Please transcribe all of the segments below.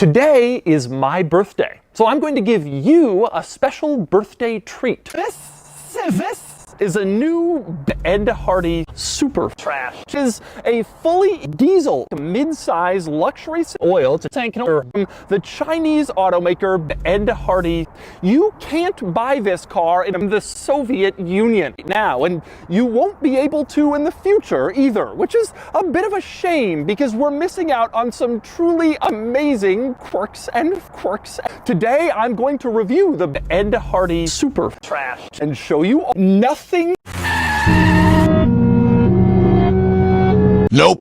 Today is my birthday, so I'm going to give you a special birthday treat. This is a new Ed Hardy Super Trash. It is a fully diesel mid-size luxury oil to tank from the Chinese automaker Ed Hardy. You can't buy this car in the Soviet Union now, and you won't be able to in the future either, which is a bit of a shame because we're missing out on some truly amazing quirks. Today I'm going to review the Ed Hardy Super Trash and show you nothing. Nope.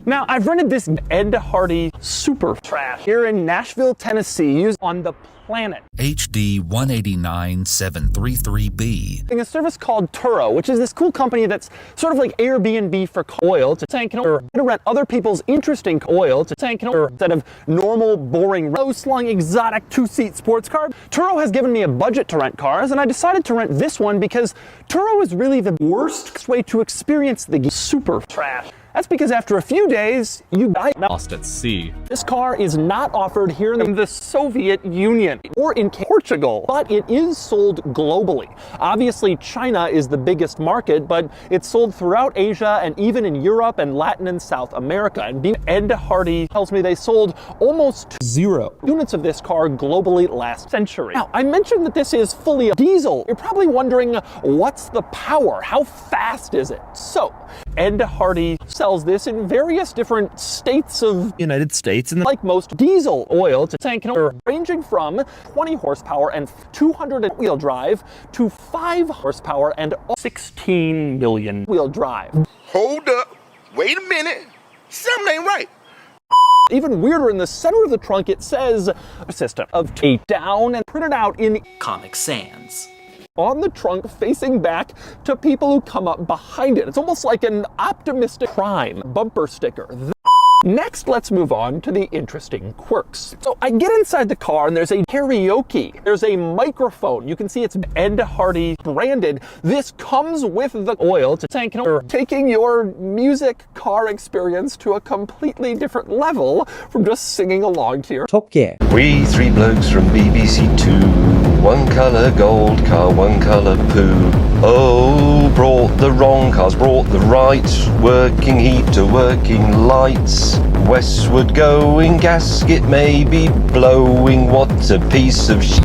Now, I've rented this Ed Hardy Super Trash here in Nashville, Tennessee, used on the planet. HD 189733B. A service called Turo, which is this cool company that's sort of like Airbnb for oil to tank or to rent other people's interesting oil to tank or instead of normal, boring, low-slung, exotic two-seat sports car. Turo has given me a budget to rent cars, and I decided to rent this one because Turo is really the worst way to experience the Super Trash. That's because after a few days, you die Lost at sea. This car is not offered here in the Soviet Union or in Portugal, but it is sold globally. Obviously, China is the biggest market, but it's sold throughout Asia and even in Europe and Latin and South America. And Ed Hardy tells me they sold almost 0 units of this car globally last century. Now, I mentioned that this is fully diesel. You're probably wondering, what's the power? How fast is it? So, Ed Hardy sells this in various different states of United States and like most diesel oil to tank ranging from 20 horsepower and 200 wheel drive to 5 horsepower and 16 million wheel drive. Hold up, wait a minute, something ain't right. Even weirder, in the center of the trunk it says a system of tape down and printed out in Comic Sans. On the trunk facing back to people who come up behind it. It's almost like an optimistic crime bumper sticker. Next, let's move on to the interesting quirks. So I get inside the car and there's a karaoke. There's a microphone. You can see it's Ed Hardy branded. This comes with the oil to tank taking your music car experience to a completely different level from just singing along to your Top Gear. We three blokes from BBC Two, one colour gold car, one colour poo. Oh, brought the wrong cars, brought the right, working heater, working lights. Westward going, gasket maybe blowing, what a piece of shit.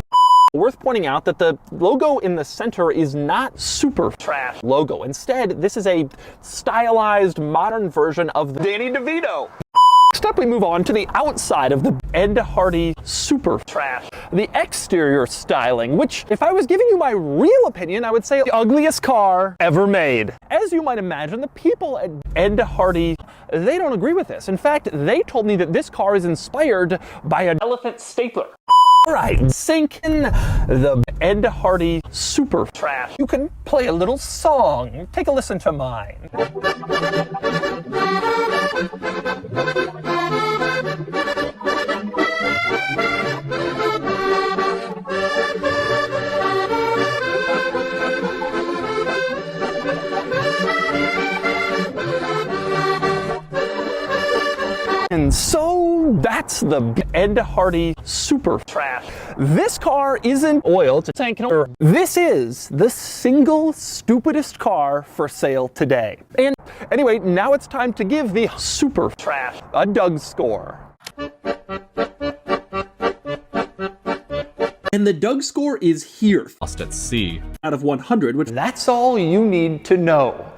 Worth pointing out that the logo in the center is not Super Trash logo. Instead, this is a stylized modern version of Danny DeVito. Next up, we move on to the outside of the Ed Hardy Super Trash. The exterior styling, which, if I was giving you my real opinion, I would say the ugliest car ever made. As you might imagine, the people at Ed Hardy, they don't agree with this. In fact, they told me that this car is inspired by an elephant stapler. All right, sink in the Ed Hardy Super Trash. You can play a little song. Take a listen to mine. And so that's the Ed Hardy Super Trash. This car isn't oil to tank. This is the single stupidest car for sale today. And anyway, now it's time to give the Super Trash a Doug score. And the Doug score is here. Lost at sea. Out of 100, which that's all you need to know.